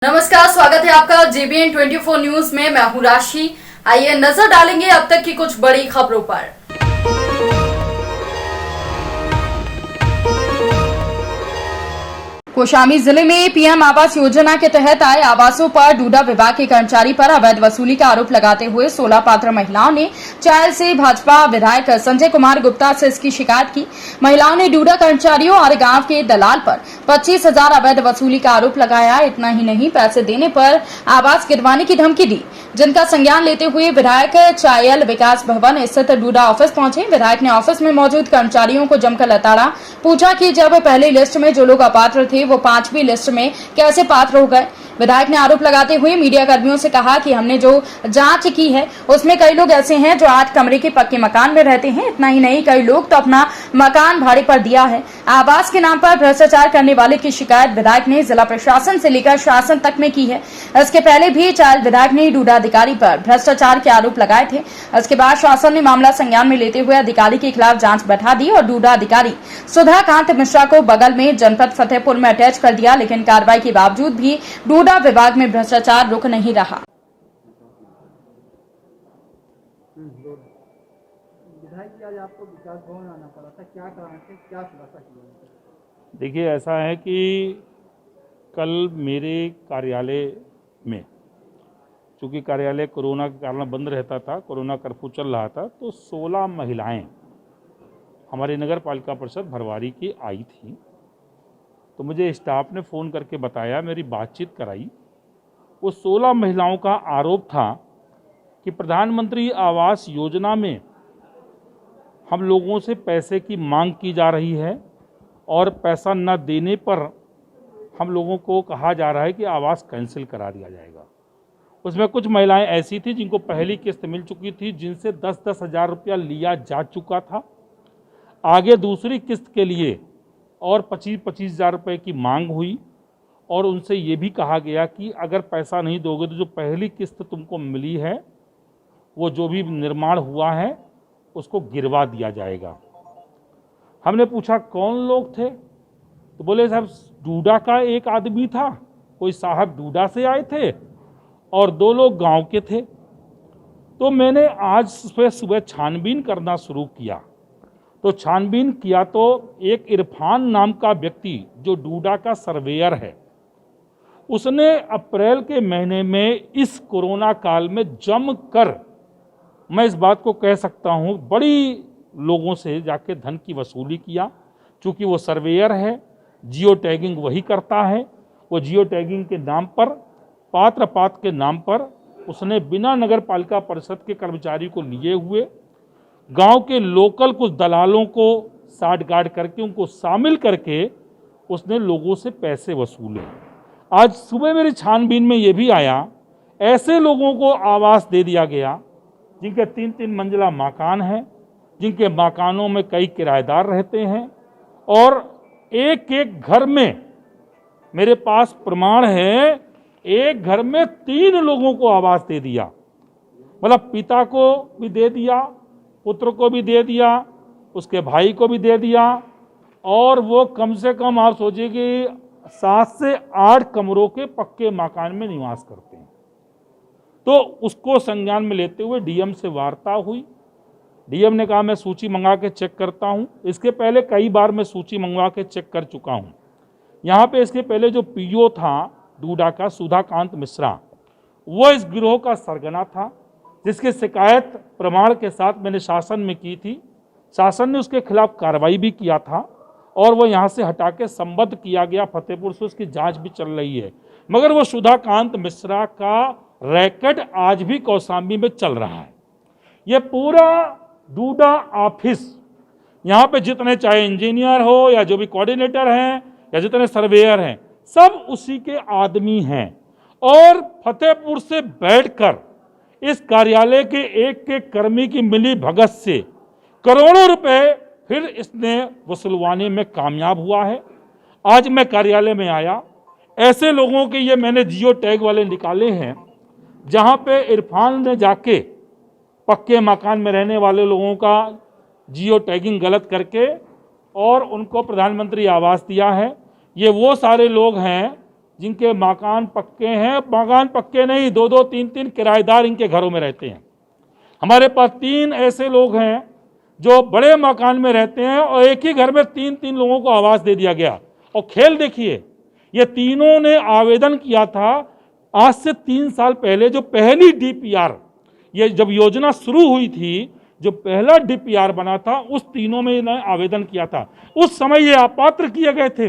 नमस्कार, स्वागत है आपका JBN 24 न्यूज में। मैं हूं राशि। आइए नजर डालेंगे अब तक की कुछ बड़ी खबरों पर। कौशाम्बी जिले में पीएम आवास योजना के तहत आए आवासों पर डूडा विभाग के कर्मचारी पर अवैध वसूली का आरोप लगाते हुए 16 पात्र महिलाओं ने चायल से भाजपा विधायक संजय कुमार गुप्ता से इसकी शिकायत की। महिलाओं ने डूडा कर्मचारियों और गांव के दलाल पर 25,000 अवैध वसूली का आरोप लगाया। इतना ही नहीं, पैसे देने पर आवास गिरवाने की धमकी दी, जिनका संज्ञान लेते हुए विधायक चायल विकास भवन स्थित डूडा ऑफिस पहुंचे। विधायक ने ऑफिस में मौजूद कर्मचारियों को जमकर लताड़ा, पूछा कि जब पहले लिस्ट में जो लोग अपात्र थे वो 5वीं लिस्ट में कैसे पात्र हो गए। विधायक ने आरोप लगाते हुए मीडिया कर्मियों से कहा कि हमने जो जांच की है उसमें कई लोग ऐसे हैं जो 8 कमरे के पक्के मकान में रहते हैं। इतना ही नहीं, कई लोग तो अपना मकान भाड़े पर दिया है। आवास के नाम पर भ्रष्टाचार करने वाले की शिकायत विधायक ने जिला प्रशासन से लेकर शासन तक में की है। इसके पहले भी चायल विधायक ने डूडा अधिकारी पर भ्रष्टाचार के आरोप लगाए थे। इसके बाद शासन ने मामला संज्ञान में लेते हुए अधिकारी के खिलाफ जांच बैठा दी और डूडा अधिकारी सुधाकांत मिश्रा को बगल में जनपद फतेहपुर में अटैच कर दिया। लेकिन कार्रवाई के बावजूद भी डूडा विभाग में भ्रष्टाचार रुक नहीं रहा। विधायक जी, आज आपको विकास भवन आना पड़ा था, क्या कारण थे, क्या खुलासा किया? देखिए, ऐसा है कि कल मेरे कार्यालय में, चूँकि कार्यालय कोरोना के कारण बंद रहता था, कोरोना कर्फ्यू चल रहा था, तो 16 महिलाएं हमारे नगर पालिका परिषद भरवारी की आई थी। तो मुझे स्टाफ ने फ़ोन करके बताया, मेरी बातचीत कराई। वो 16 महिलाओं का आरोप था कि प्रधानमंत्री आवास योजना में हम लोगों से पैसे की मांग की जा रही है और पैसा न देने पर हम लोगों को कहा जा रहा है कि आवास कैंसिल करा दिया जाएगा। उसमें कुछ महिलाएं ऐसी थी जिनको पहली किस्त मिल चुकी थी, जिनसे 10-10 हज़ार रुपया लिया जा चुका था। आगे दूसरी किस्त के लिए और 25-25 हज़ार रुपये की मांग हुई और उनसे ये भी कहा गया कि अगर पैसा नहीं दोगे तो जो पहली किस्त तुमको मिली है, वो जो भी निर्माण हुआ है उसको गिरवा दिया जाएगा। हमने पूछा कौन लोग थे, तो बोले साहब डूडा का एक आदमी था, कोई साहब डूडा से आए थे और 2 लोग गांव के थे। तो मैंने आज सुबह छानबीन करना शुरू किया। तो छानबीन किया तो एक इरफान नाम का व्यक्ति जो डूडा का सर्वेयर है, उसने अप्रैल के महीने में इस कोरोना काल में जमकर, मैं इस बात को कह सकता हूं, बड़ी लोगों से जाके धन की वसूली किया। चूंकि वो सर्वेयर है, जियो टैगिंग वही करता है। वो जियो टैगिंग के नाम पर, पात्र के नाम पर उसने बिना नगर पालिका परिषद के कर्मचारी को लिए हुए गांव के लोकल कुछ दलालों को साठ गार्ड करके उनको शामिल करके उसने लोगों से पैसे वसूले। आज सुबह मेरी छानबीन में ये भी आया, ऐसे लोगों को आवास दे दिया गया जिनके 3-3 मंजिला मकान हैं, जिनके मकानों में कई किराएदार रहते हैं और एक घर में, मेरे पास प्रमाण है, एक घर में 3 लोगों को आवास दे दिया। मतलब पिता को भी दे दिया, पुत्र को भी दे दिया, उसके भाई को भी दे दिया और वो कम से कम आप सोचिए कि 7 से 8 कमरों के पक्के मकान में निवास करते हैं। तो उसको संज्ञान में लेते हुए डीएम से वार्ता हुई। डीएम ने कहा मैं सूची मंगा के चेक करता हूं। इसके पहले कई बार मैं सूची मंगवा के चेक कर चुका हूं। यहाँ पे इसके पहले जो पीओ था डूडा का, सुधाकांत मिश्रा, वो इस गिरोह का सरगना था, जिसकी शिकायत प्रमाण के साथ मैंने शासन में की थी। शासन ने उसके खिलाफ कार्रवाई भी किया था और वो यहाँ से हटा के संबद्ध किया गया फतेहपुर से। उसकी जांच भी चल रही है। मगर वो सुधाकांत मिश्रा का रैकेट आज भी कौशाम्बी में चल रहा है। ये पूरा डूडा ऑफिस, यहाँ पे जितने चाहे इंजीनियर हो या जो भी कोऑर्डिनेटर हैं या जितने सर्वेयर हैं, सब उसी के आदमी हैं। और फतेहपुर से बैठकर इस कार्यालय के एक कर्मी की मिली भगत से करोड़ों रुपए फिर इसने वसूलवाने में कामयाब हुआ है। आज मैं कार्यालय में आया, ऐसे लोगों के ये मैंने जियो टैग वाले निकाले हैं, जहां पे इरफान ने जाके पक्के मकान में रहने वाले लोगों का जियो टैगिंग गलत करके और उनको प्रधानमंत्री आवास दिया है। ये वो सारे लोग हैं जिनके मकान पक्के हैं, मकान पक्के नहीं, 2-2, 3-3 किराएदार इनके घरों में रहते हैं। हमारे पास 3 ऐसे लोग हैं जो बड़े मकान में रहते हैं और एक ही घर में 3-3 लोगों को आवास दे दिया गया। और खेल देखिए, ये तीनों ने आवेदन किया था आज से 3 साल पहले। जो पहली डीपीआर, ये जब योजना शुरू हुई थी, जो पहला डीपीआर बना था, उस तीनों में इन्होंने आवेदन किया था। उस समय ये अपात्र किए गए थे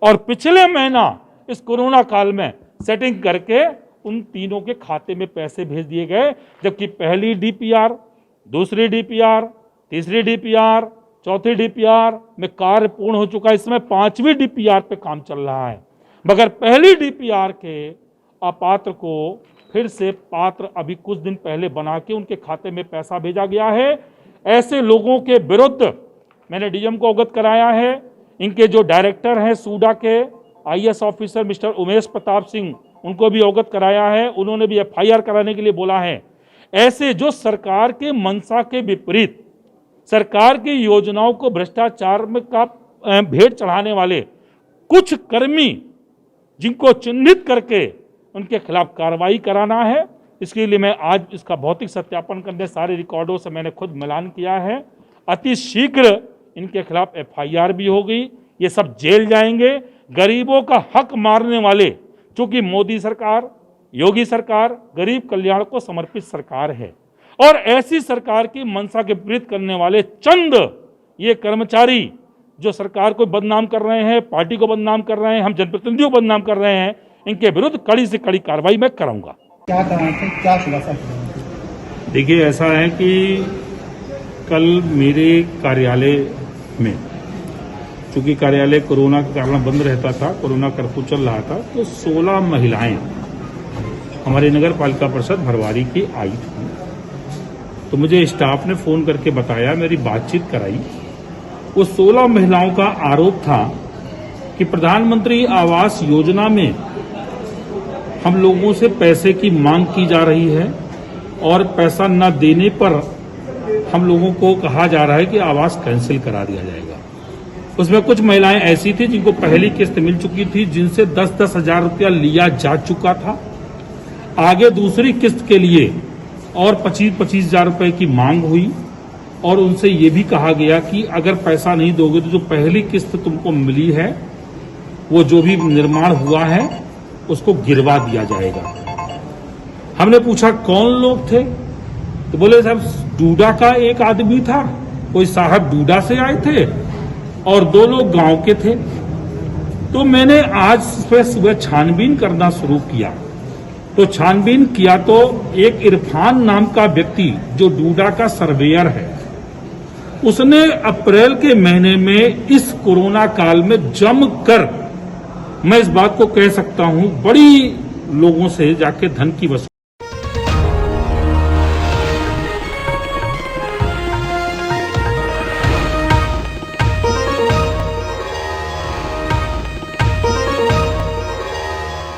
और पिछले महीना इस कोरोना काल में सेटिंग करके उन तीनों के खाते में पैसे भेज दिए गए। जबकि पहली डीपीआर, दूसरी डीपीआर, तीसरी डीपीआर, चौथी डीपीआर में कार्य पूर्ण हो चुका है। इस समय 5वीं डीपीआर पे काम चल रहा है। मगर पहली डीपीआर के अपात्र को फिर से पात्र अभी कुछ दिन पहले बना के उनके खाते में पैसा भेजा गया है। ऐसे लोगों के विरुद्ध मैंने डीएम को अवगत कराया है। इनके जो डायरेक्टर हैं सूडा के IAS officer mister Umesh Pratap Singh, उनको भी अवगत कराया है। उन्होंने भी एफआईआर कराने के लिए बोला है। ऐसे जो सरकार के मंशा के विपरीत, सरकार की योजनाओं को भ्रष्टाचार में का भेंट चढ़ाने वाले कुछ कर्मी, जिनको चिन्हित करके उनके खिलाफ कार्रवाई कराना है। इसके लिए मैं आज इसका भौतिक सत्यापन करने सारे रिकॉर्डों से मैंने खुद मिलान किया है। अति शीघ्र इनके खिलाफ एफआईआर भी होगी। ये सब जेल जाएंगे। गरीबों का हक मारने वाले, चूंकि मोदी सरकार, योगी सरकार गरीब कल्याण को समर्पित सरकार है और ऐसी सरकार की मंशा के विपरीत करने वाले चंद ये कर्मचारी जो सरकार को बदनाम कर रहे हैं, पार्टी को बदनाम कर रहे हैं, हम जनप्रतिनिधियों को बदनाम कर रहे हैं, इनके विरुद्ध कड़ी से कड़ी कार्रवाई मैं कराऊंगा। क्या कारण थे, क्या खुलासा किया? देखिए, ऐसा है कि कल मेरे कार्यालय में, चूंकि कार्यालय कोरोना के कारण बंद रहता था, कोरोना कर्फ्यू चल रहा था, तो 16 महिलाएं हमारे नगर पालिका परिषद भरवारी की आई थी। तो मुझे स्टाफ ने फोन करके बताया, मेरी बातचीत कराई। उस 16 महिलाओं का आरोप था कि प्रधानमंत्री आवास योजना में हम लोगों से पैसे की मांग की जा रही है और पैसा न देने पर हम लोगों को कहा जा रहा है कि आवास कैंसिल करा दिया जाएगा। उसमें कुछ महिलाएं ऐसी थी जिनको पहली किस्त मिल चुकी थी, जिनसे 10-10 हजार रुपया लिया जा चुका था। आगे दूसरी किस्त के लिए और 25-25 हजार रुपए की मांग हुई और उनसे ये भी कहा गया कि अगर पैसा नहीं दोगे तो जो पहली किस्त तुमको मिली है, वो जो भी निर्माण हुआ है उसको गिरवा दिया जाएगा। हमने पूछा कौन लोग थे, तो बोले साहब डूडा का एक आदमी था, कोई साहब डूडा से आए थे और 2 लोग गांव के थे। तो मैंने आज सुबह छानबीन करना शुरू किया। तो छानबीन किया तो एक इरफान नाम का व्यक्ति जो डूडा का सर्वेयर है, उसने अप्रैल के महीने में इस कोरोना काल में जमकर, मैं इस बात को कह सकता हूं, बड़ी लोगों से जाके धन की वसूली